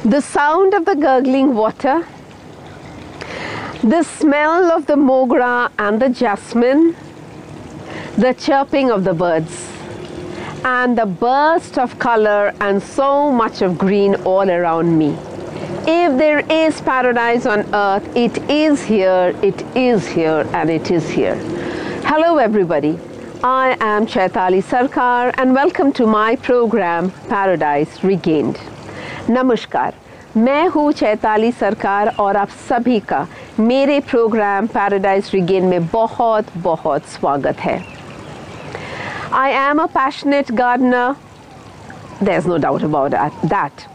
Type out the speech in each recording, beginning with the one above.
The sound of the gurgling water, the smell of the mogra and the jasmine, the chirping of the birds, and the burst of color and so much of green all around me. If there is paradise on earth, it is here, and it is here. Hello everybody, I am Chaitali Sarkar and welcome to my program Paradise Regained. नमस्कार, मैं हूँ चैताली सरकार और आप सभी का मेरे programme paradise regain में बहुत बहुत स्वागत है. I am a passionate gardener. There's no doubt about that.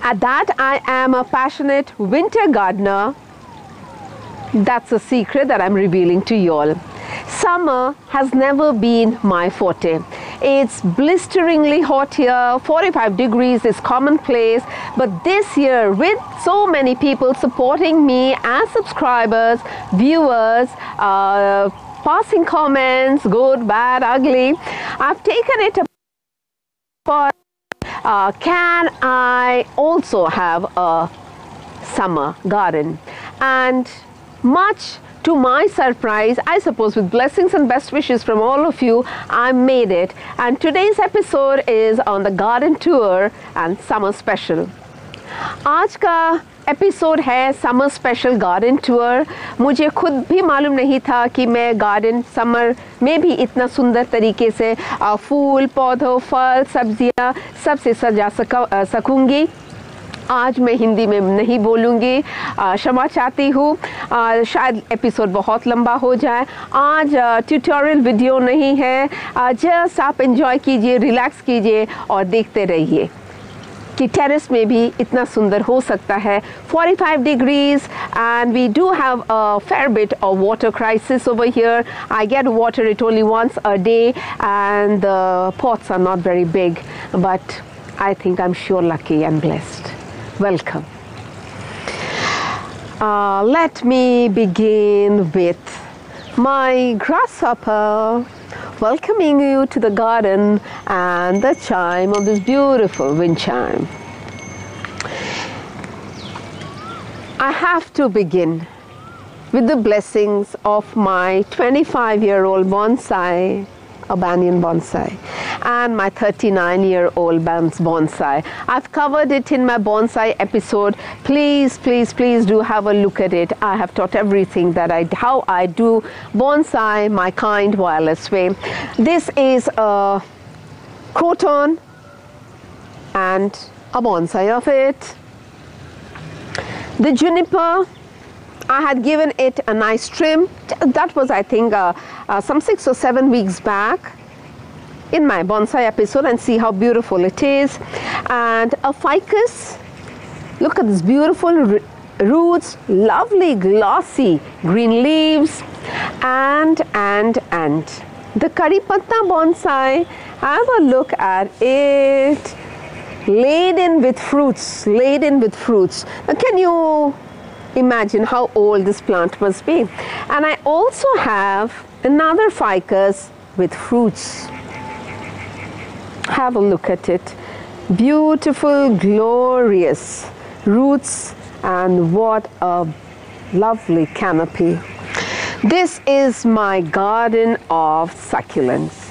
At that, I am a passionate winter gardener. That's a secret that I'm revealing to you all. Summer has never been my forte. It's blisteringly hot here, 45 degrees is commonplace, but this year with so many people supporting me as subscribers, viewers, passing comments, good, bad, ugly, I've taken it apart. Can I also have a summer garden? And much to my surprise, I suppose with blessings and best wishes from all of you, I made it. And today's episode is on the garden tour and summer special. आज का episode है summer special garden tour. मुझे खुद भी मालूम नहीं था कि मैं गार्डन समर में भी इतना सुंदर तरीके से फूल, पौधों, फल, सब्जियां सबसे सजा सकूंगी. आज मैं हिंदी में नहीं बोलूँगी, क्षमा चाहती हूँ. शायद एपिसोड बहुत लंबा हो जाए. आज ट्यूटोरियल वीडियो नहीं है, जस्ट आप एंजॉय कीजिए, रिलैक्स कीजिए और देखते रहिए कि टेरेस में भी इतना सुंदर हो सकता है. 45 degrees and we do have a fair bit of water crisis over here. I get water it only once a day and the pots are not very big, but I think I'm sure lucky and blessed. Welcome. Let me begin with my grasshopper welcoming you to the garden and the chime of this beautiful wind chime. I have to begin with the blessings of my 25-year-old bonsai, a banyan bonsai, and my 39-year-old bonsai. I've covered it in my bonsai episode. Please, please, please do have a look at it. I have taught everything that how I do bonsai my kind wireless way. This is a croton and a bonsai of it. The juniper, I had given it a nice trim. That was, I think, some 6 or 7 weeks back in my bonsai episode, and see how beautiful it is. And a ficus, look at this beautiful roots, lovely glossy green leaves, and the curry patta bonsai, have a look at it, laden with fruits. Now, can you imagine how old this plant must be? And I also have another ficus with fruits. Have a look at it. Beautiful, glorious roots, and what a lovely canopy. This is my garden of succulents.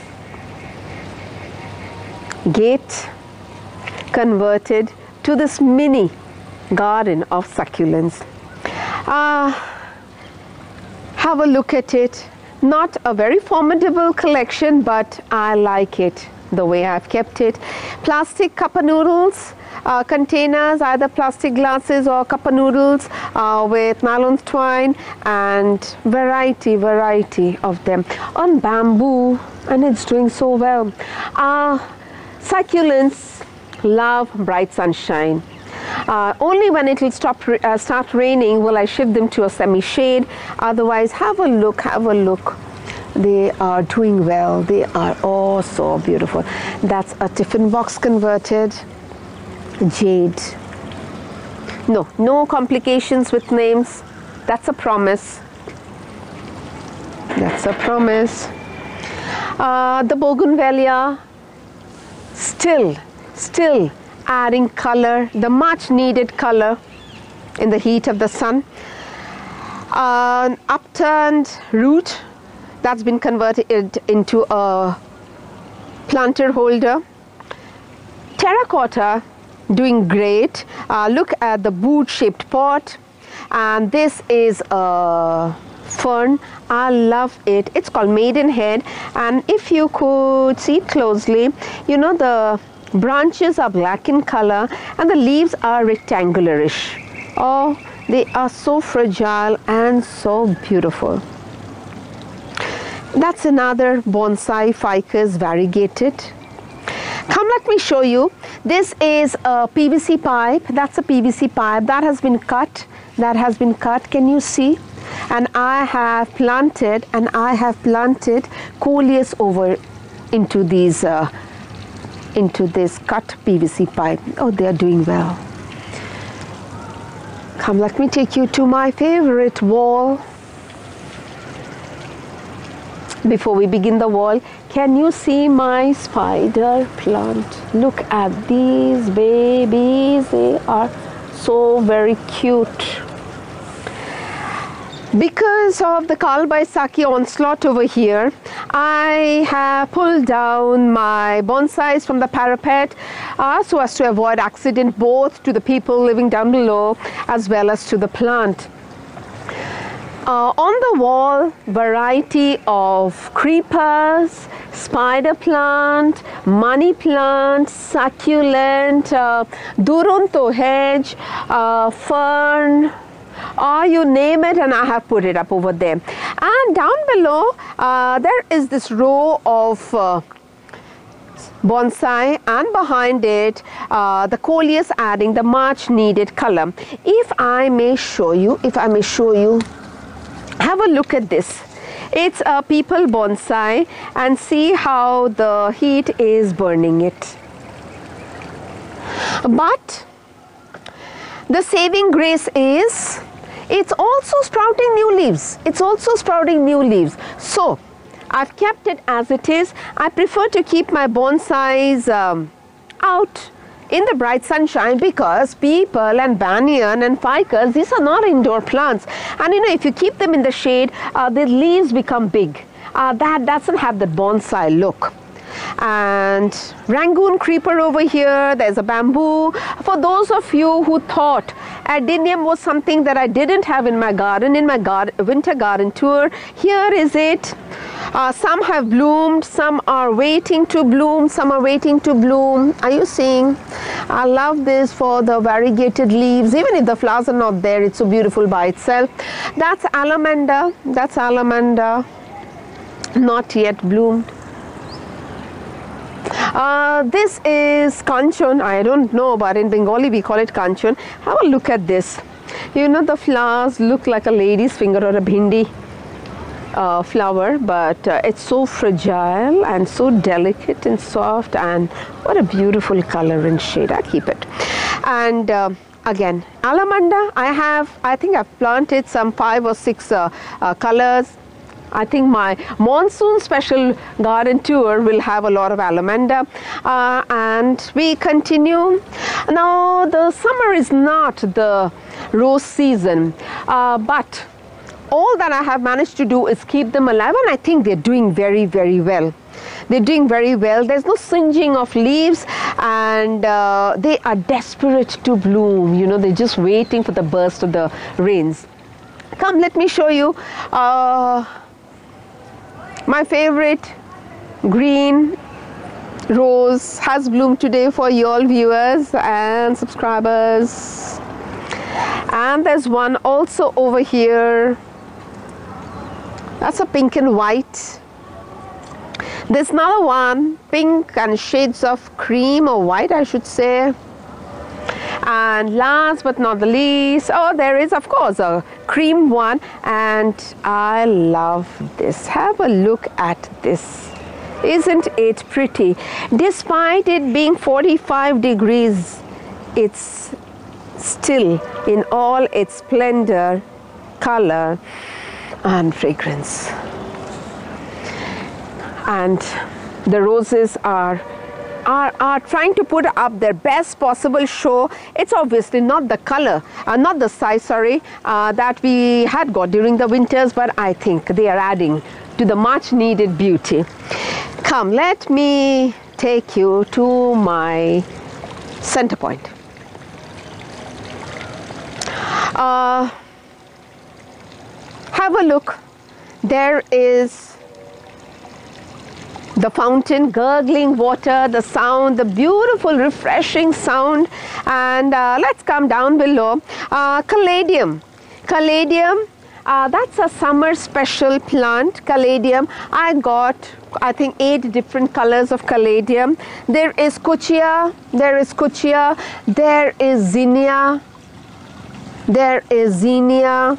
Gate converted to this mini garden of succulents. Have a look at it. Not a very formidable collection, but I like it the way I've kept it. Plastic cup noodles, containers, either plastic glasses or cup noodles with nylon twine, and variety of them on bamboo, and it's doing so well. Succulents love bright sunshine. Only when it will start raining will I shift them to a semi-shade. Otherwise, have a look. They are doing well. They are all so beautiful. That's a tiffin box converted jade. No complications with names. That's a promise. The Bougainvillea, still adding color, the much needed color in the heat of the sun. An upturned root that's been converted into a planter holder. Terracotta doing great. Look at the boot-shaped pot, and this is a fern. I love it. It's called maidenhead, and if you could see it closely, you know the branches are black in color and the leaves are rectangularish. Oh, they are so fragile and so beautiful. That's another bonsai ficus variegated. Come, let me show you. This is a PVC pipe. That's a PVC pipe that has been cut. That has been cut. Can you see? And I have planted coleus over into these into this cut PVC pipe. Oh, they are doing well. Come, let me take you to my favorite wall. Before we begin the wall, can you see my spider plant? Look at these babies. They are so very cute. Because of the Kawaisaki onslaught over here, I have pulled down my bonsais from the parapet so as to avoid accident both to the people living down below as well as to the plant. On the wall, variety of creepers, spider plant, money plant, succulent, Durunto hedge, fern, you name it, and I have put it up over there. And down below, there is this row of bonsai, and behind it, the coleus adding the much needed color. If I may show you, have a look at this. It's a people bonsai, and see how the heat is burning it. But the saving grace is it's also sprouting new leaves. It's also sprouting new leaves. So I've kept it as it is. I prefer to keep my bonsais out in the bright sunshine, because people and banyan and ficus, these are not indoor plants, and you know, if you keep them in the shade, the leaves become big. That doesn't have the bonsai look. And Rangoon Creeper over here, there's a bamboo. For those of you who thought adenium was something that I didn't have in my garden, winter garden tour, here is it. Some have bloomed, some are waiting to bloom, some are waiting to bloom. Are you seeing? I love this for the variegated leaves. Even if the flowers are not there, it's so beautiful by itself. That's allamanda. That's allamanda, not yet bloomed. This is kanchon. I don't know, but in Bengali we call it kanchon. Have a look at this. You know, the flowers look like a lady's finger or a bhindi flower, but it's so fragile and so delicate and soft, and what a beautiful color and shade. I keep it. And again, allamanda, I think I've planted some 5 or 6 colors. I think my monsoon special garden tour will have a lot of allamanda, and we continue. Now the summer is not the rose season, but all that I have managed to do is keep them alive, and I think they're doing very, very well. They're doing very well. There's no singeing of leaves, and they are desperate to bloom. You know, they're just waiting for the burst of the rains. Come, let me show you my favorite green rose has bloomed today for you all viewers and subscribers. And there's one also over here. That's a pink and white. There's another one, pink and shades of cream or white, I should say. And last but not the least, oh, there is of course a cream one, and I love this. Have a look at this. Isn't it pretty? Despite it being 45 degrees, it's still in all its splendor, color and fragrance. And the roses are are trying to put up their best possible show. It's obviously not the color, not the size, sorry, that we had got during the winters, but I think they are adding to the much needed beauty. Come, let me take you to my center point. Have a look. There is the fountain, gurgling water, the sound, the beautiful refreshing sound. And let's come down below. Caladium. Caladium, that's a summer special plant. Caladium, I got, I think, 8 different colors of caladium. There is Kuchia, there is Kuchia, there is Zinnia, there is Zinnia,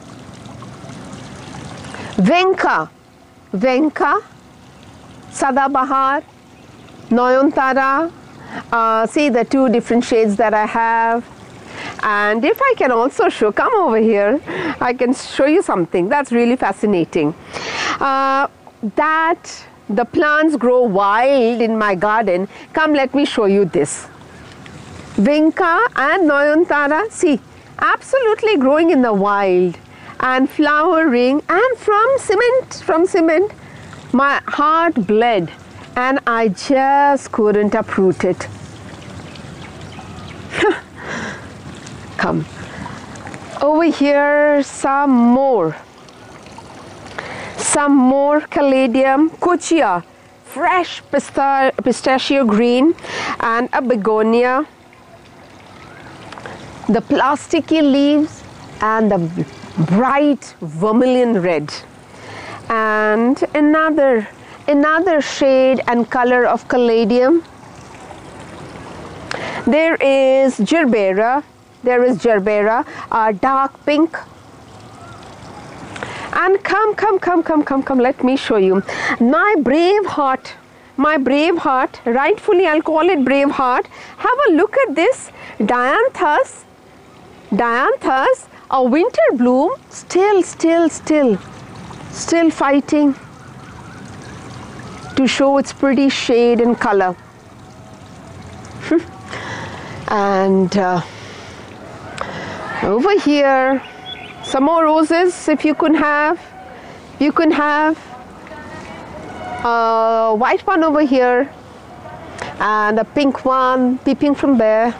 Venka, Venka, Sadabahar, Nayanthara. See the 2 different shades that I have. And if I can also show, come over here, I can show you something that's really fascinating. That the plants grow wild in my garden. Come, let me show you this. Venka and Nayanthara, see, absolutely growing in the wild and flowering, and from cement, my heart bled and I just couldn't uproot it. Come. Over here, some more caladium, Kuchia, fresh pistachio green, and a begonia. The plasticky leaves and the bright vermilion red. And another shade and color of caladium. There is gerbera. There is gerbera, dark pink. And come, let me show you. My brave heart, rightfully I'll call it brave heart. Have a look at this. Dianthus, a winter bloom, still fighting to show its pretty shade and color. And over here, some more roses. If you can have, a white one over here and a pink one peeping from there.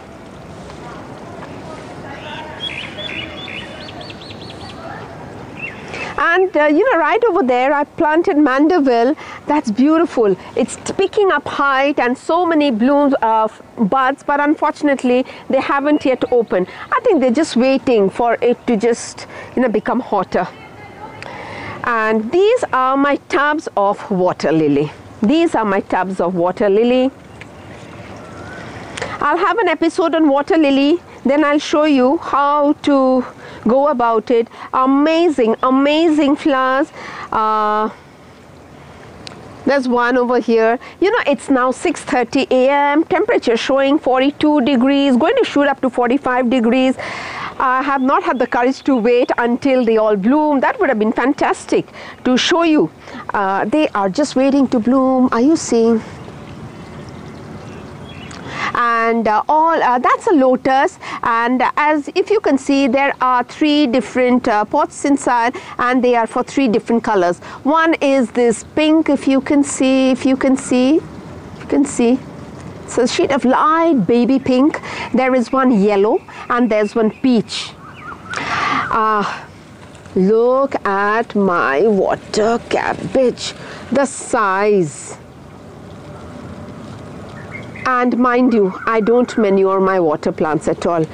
And right over there I planted mandeville. That's beautiful. It's picking up height and so many blooms of buds, but unfortunately they haven't yet opened. I think they're just waiting for it to just become hotter. And these are my tubs of water lily. I'll have an episode on water lily, then I'll show you how to go about it. Amazing flowers. There's one over here. It's now 6:30 a.m. Temperature showing 42 degrees, going to shoot up to 45 degrees. I have not had the courage to wait until they all bloom. That would have been fantastic to show you. They are just waiting to bloom. Are you seeing? And that's a lotus, and as if you can see, there are 3 different pots inside, and they are for 3 different colors. One is this pink, if you can see, it's a shade of light baby pink. There is one yellow and there's one peach. Look at my water cabbage, the size. And mind you, I don't manure my water plants at all.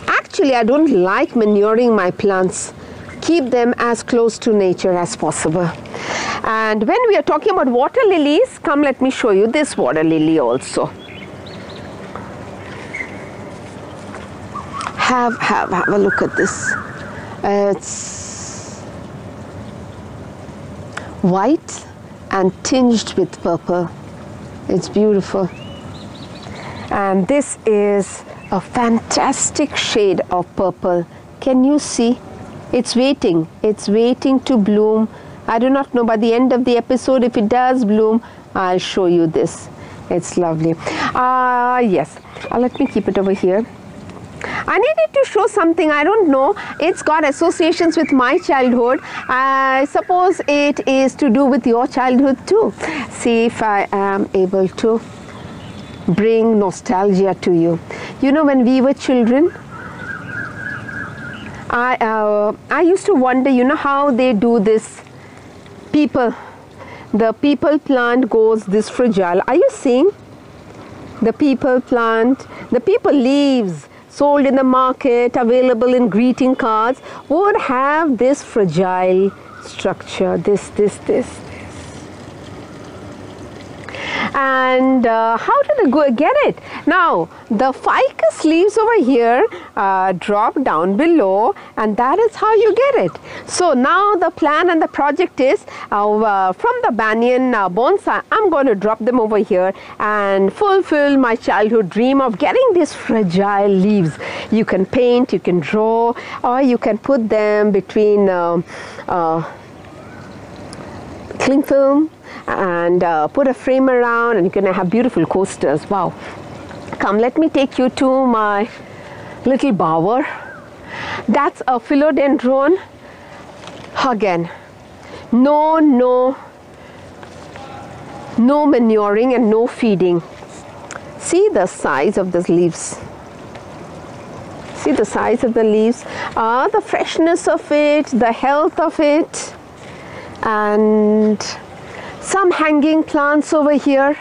Actually, I don't like manuring my plants. Keep them as close to nature as possible. And when we are talking about water lilies, come, let me show you this water lily also. Have a look at this. It's white and tinged with purple. It's beautiful. And this is a fantastic shade of purple. Can you see? It's waiting to bloom. I do not know, by the end of the episode, if it does bloom, I'll show you this. It's lovely. Yes, let me keep it over here. I needed to show something. I don't know. It's got associations with my childhood. I suppose it is to do with your childhood too. See if I am able to bring nostalgia to you. You know, when we were children, I used to wonder, you know, how they do this. The people plant goes this fragile. Are you seeing? The people plant, the people leaves sold in the market, available in greeting cards, would have this fragile structure, this. And how do they get it? Now, the ficus leaves over here drop down below, and that is how you get it. So now the plan and the project is from the banyan bonsai, I'm going to drop them over here and fulfill my childhood dream of getting these fragile leaves. You can paint, you can draw, or you can put them between cling film and put a frame around, and you can have beautiful coasters. Wow. Come, let me take you to my little bower. That's a philodendron. Again, no manuring and no feeding. See the size of the leaves. See the size of the leaves, the freshness of it, the health of it, and some hanging plants over here.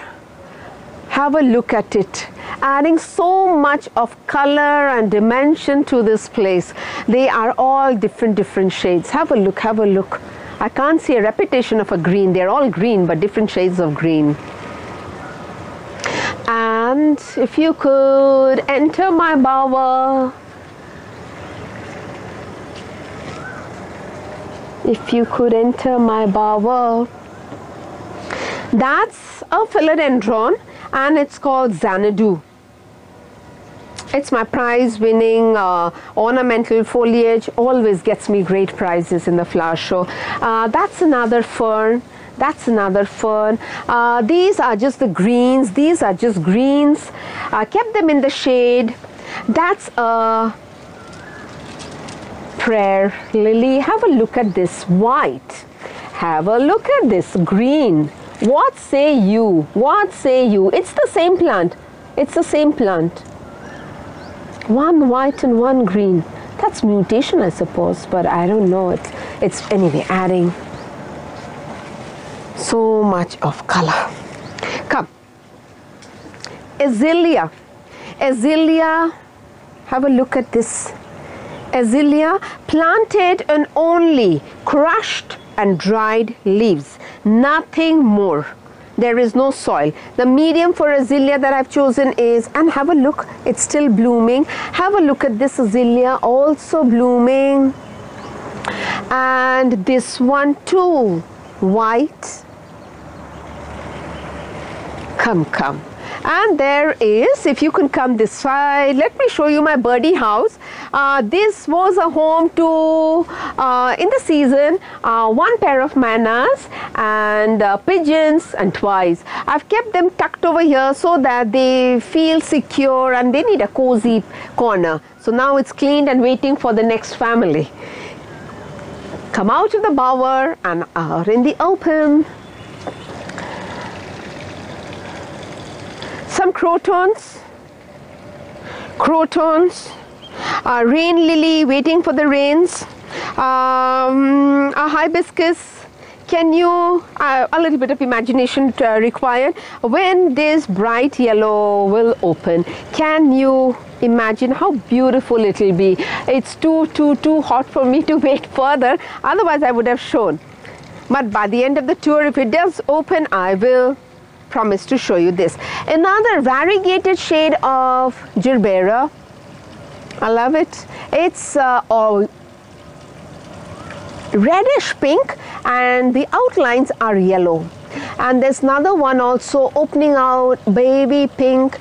Have a look at it, adding so much of color and dimension to this place. They are all different shades. Have a look, have a look. I can't see a repetition of a green. They're all green, but different shades of green. And if you could enter my bower. If you could enter my bower. That's a philodendron, and it's called Xanadu. It's my prize-winning ornamental foliage. Always gets me great prizes in the flower show. That's another fern. That's another fern. These are just the greens. These are just greens. I kept them in the shade. That's a prayer lily. Have a look at this white. Have a look at this green. What say you? What say you? It's the same plant. It's the same plant. One white and one green. That's mutation, I suppose, but I don't know. It's anyway adding so much of color. Come. Azalea. Azalea. Have a look at this. Azalea planted on only crushed and dried leaves, nothing more. There is no soil. The medium for azalea that I've chosen is, and have a look, it's still blooming. Have a look at this azalea, also blooming. And this one too, white. Come. And there is, if you can come this side, let me show you my birdie house. This was a home to, in the season, one pair of manas and pigeons and twice. I've kept them tucked over here so that they feel secure and they need a cozy corner. So now it's cleaned and waiting for the next family. Come out of the bower and are in the open. Some crotons, rain lily waiting for the rains, a hibiscus. Can you, a little bit of imagination required, when this bright yellow will open, can you imagine how beautiful it will be? It's too hot for me to wait further, otherwise I would have shown. But by the end of the tour, if it does open, I will promise to show you this. Another variegated shade of gerbera. I love it. It's reddish pink and the outlines are yellow. And there's another one also opening out, baby pink,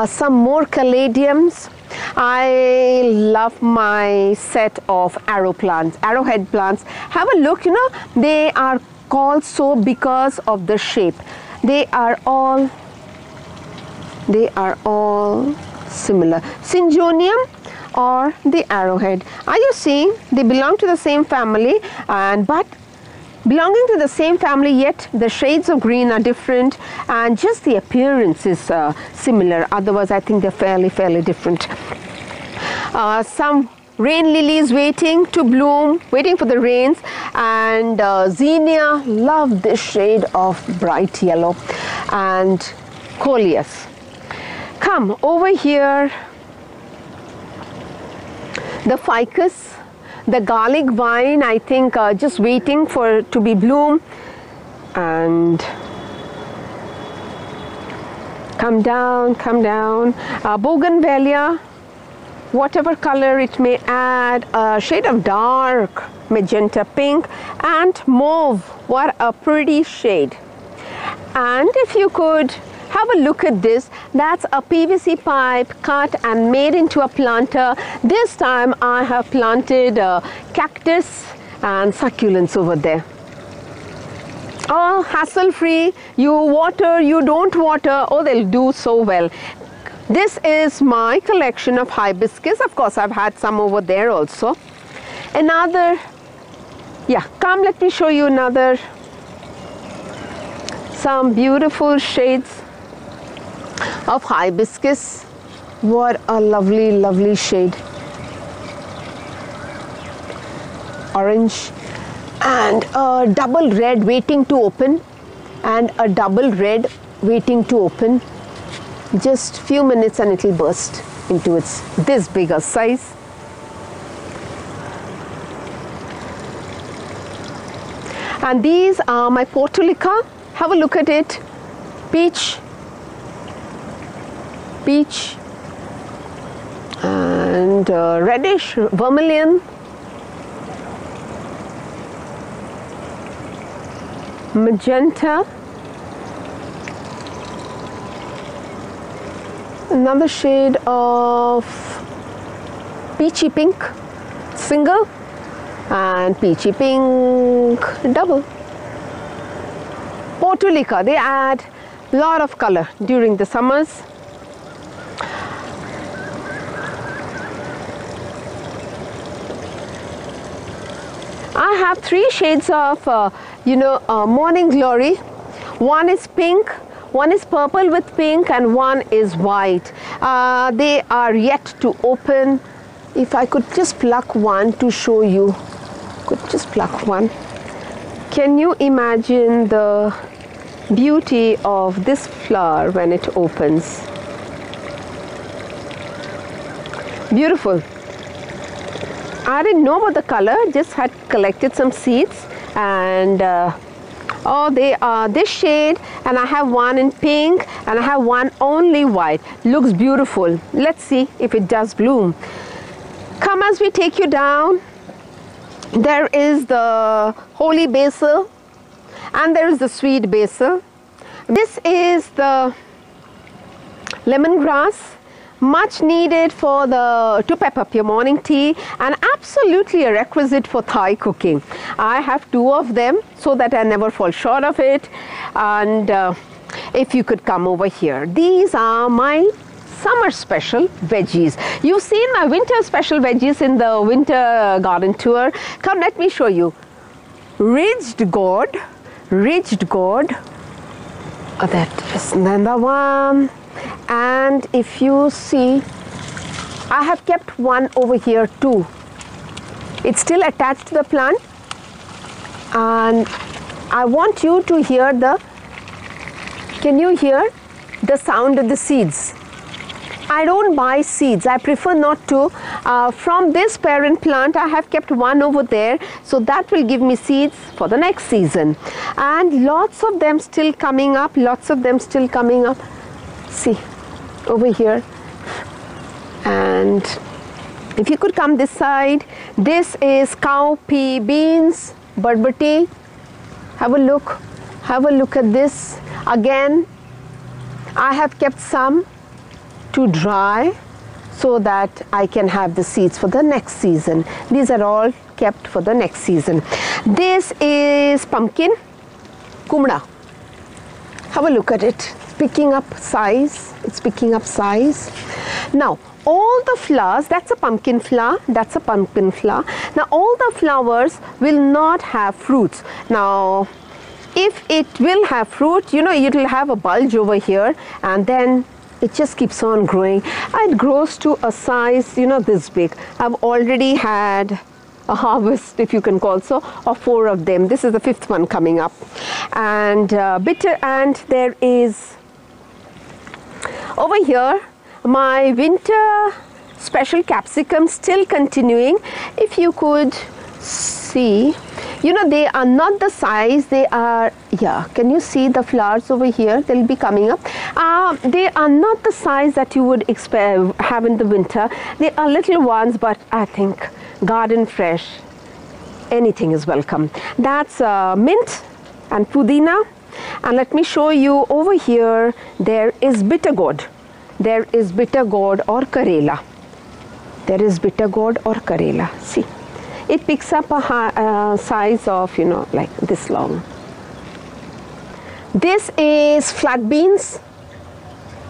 some more caladiums. I love my set of arrowhead plants. Have a look, you know, they are called so because of the shape. They are all They are all similar. Syngonium or the arrowhead. Are you seeing? They belong to the same family, but belonging to the same family, yet the shades of green are different, and just the appearance is similar. Otherwise, I think they're fairly different. Some rain lilies waiting to bloom, waiting for the rains, and zinnia, love this shade of bright yellow, and coleus. Come over here. The ficus, the garlic vine, I think just waiting for to be bloom, and come down. Bougainvillea, whatever color it may add, a shade of dark magenta pink and mauve. What a pretty shade. And if you could have a look at this, that's a PVC pipe cut and made into a planter. This time I have planted cactus and succulents over there. Oh, hassle free. You water, you don't water, oh, they'll do so well. This is my collection of hibiscus. Of course, I've had some over there also. Another, yeah, come let me show you another. Some beautiful shades of hibiscus. What a lovely shade. Orange and a double red waiting to open, and a double red waiting to open. Just few minutes and it will burst into its this bigger size. And these are my portulaca. Have a look at it. Peach and reddish vermilion, magenta, another shade of peachy pink single, and peachy pink double. Portulaca, they add a lot of color during the summers. I have three shades of morning glory. One is pink, one is purple with pink, and one is white. They are yet to open. If I could just pluck one to show you. Could just pluck one. Can you imagine the beauty of this flower when it opens? Beautiful. I didn't know about the color, just had collected some seeds, and oh, they are this shade, and I have one in pink, and I have one only white. Looks beautiful. Let's see if it does bloom. Come as we take you down. There is the holy basil, and there is the sweet basil. This is the lemongrass, much needed for to pep up your morning tea, and absolutely a requisite for Thai cooking. I have two of them so that I never fall short of it. And if you could come over here, these are my summer special veggies. You've seen my winter special veggies in the winter garden tour. Come, let me show you. Ridged gourd. Oh, that is another one. And if you see, I have kept one over here too. It's still attached to the plant, and I want you to hear can you hear the sound of the seeds? I don't buy seeds. I prefer not to. From this parent plant, I have kept one over there, so that will give me seeds for the next season. And lots of them still coming up, See, over here. And if you could come this side, this is cowpea beans, barbati. Have a look at this. Again, I have kept some to dry so that I can have the seeds for the next season. These are all kept for the next season. This is pumpkin, kumra. Have a look at it. picking up size. It's picking up size. Now, all the flowers, that's a pumpkin flower, that's a pumpkin flower. Now, all the flowers will not have fruits. Now, if it will have fruit, you know, it will have a bulge over here, and then it just keeps on growing. It grows to a size, you know, this big. I've already had a harvest, if you can call so, of 4 of them. This is the 5th one coming up. And and there is over here my winter special capsicum still continuing. If you could see, you know, they are not the size, they are, yeah, can you see the flowers over here? They'll be coming up. They are not the size that you would expect have in the winter. They are little ones, but I think garden fresh, anything is welcome. That's mint and pudina. And let me show you over here, there is bitter gourd. There is bitter gourd or Karela. There is bitter gourd or Karela. See, it picks up a size of, you know, like this long. This is flat beans,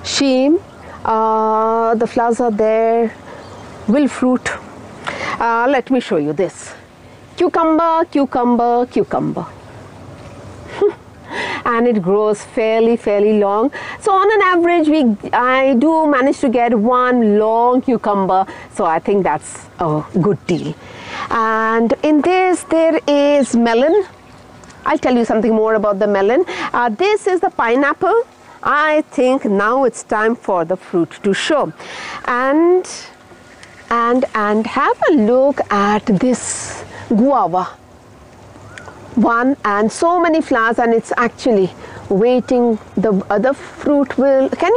sheam. The flowers are there, will fruit. Let me show you this. Cucumber, cucumber, cucumber. And it grows fairly long. So on an average, I do manage to get 1 long cucumber. So I think that's a good deal. And in this, there is melon. I'll tell you something more about the melon. This is the pineapple. I think now it's time for the fruit to show. And have a look at this guava. One and so many flowers, and it's actually waiting. The other fruit will, can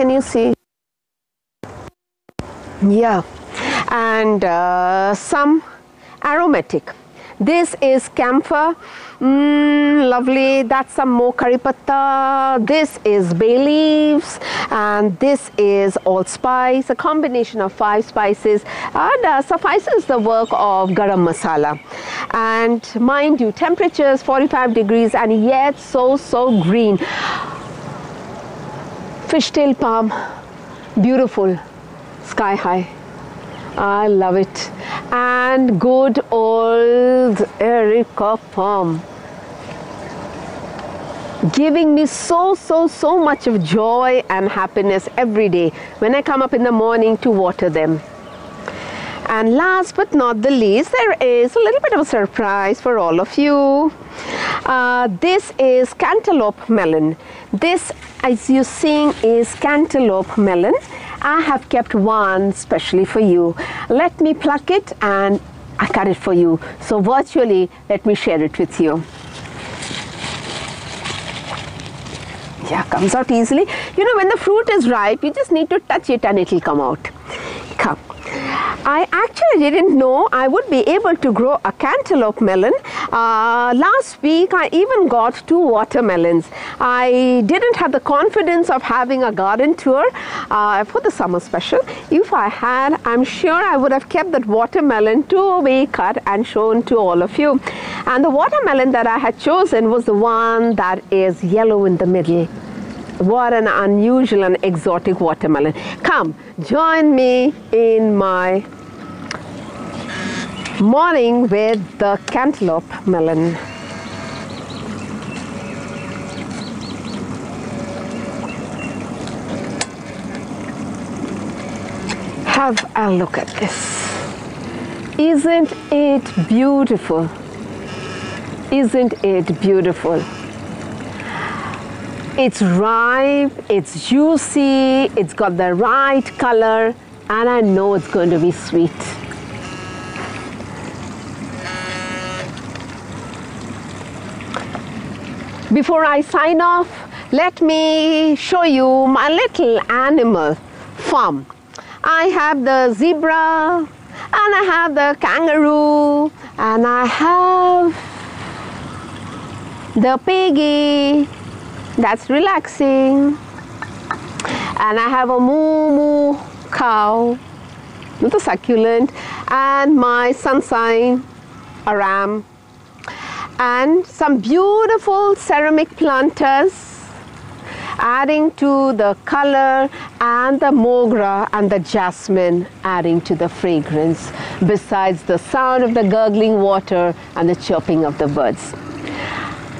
you see? Yeah. And some aromatic. This is camphor, lovely. That's some more curry patta. This is bay leaves, and this is allspice, a combination of 5 spices, and suffices the work of garam masala. And mind you, temperatures 45 degrees, and yet so green. Fishtail palm, beautiful, sky high. I love it. And good old Erica palm, giving me so much of joy and happiness every day when I come up in the morning to water them. And last but not the least, there is a little bit of a surprise for all of you. This is cantaloupe melon. This, as you're seeing, is cantaloupe melon. I have kept one specially for you. Let me pluck it and I cut it for you. So virtually, let me share it with you. Yeah, comes out easily. You know, when the fruit is ripe, you just need to touch it and it'll come out. Come. I actually didn't know I would be able to grow a cantaloupe melon. Last week I even got 2 watermelons. I didn't have the confidence of having a garden tour for the summer special. If I had, I'm sure I would have kept that watermelon to be cut and shown to all of you. And the watermelon that I had chosen was the one that is yellow in the middle. What an unusual and exotic watermelon. Come, join me in my morning with the cantaloupe melon. Have a look at this. Isn't it beautiful? Isn't it beautiful? It's ripe, it's juicy, it's got the right color, and I know it's going to be sweet. Before I sign off, let me show you my little animal farm. I have the zebra, and I have the kangaroo, and I have the piggy. That's relaxing. And I have a moo cow with a succulent, and my sunshine, a ram, and some beautiful ceramic planters. adding to the color, and the mogra and the jasmine adding to the fragrance, besides the sound of the gurgling water and the chirping of the birds.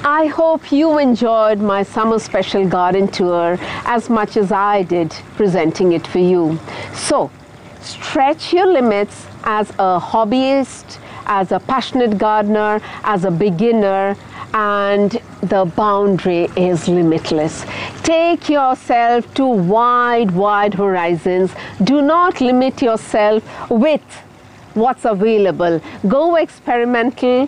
I hope you enjoyed my summer special garden tour as much as I did presenting it for you. So, stretch your limits as a hobbyist, as a passionate gardener, as a beginner, and the boundary is limitless. Take yourself to wide, wide horizons. Do not limit yourself with what's available. Go experimental.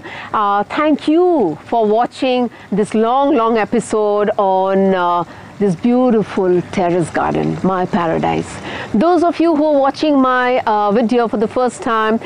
Thank you for watching this long episode on this beautiful terrace garden, my paradise. Those of you who are watching my video for the first time,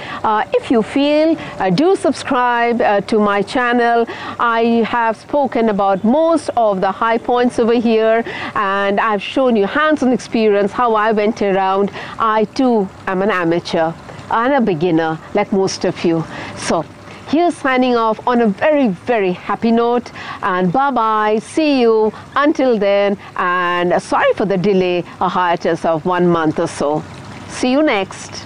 if you feel, do subscribe to my channel. I have spoken about most of the high points over here, and I've shown you hands-on experience how I went around. I too am an amateur and a beginner like most of you. So here's signing off on a very happy note, and bye-bye, see you until then, and sorry for the delay, a hiatus of 1 month or so. See you next.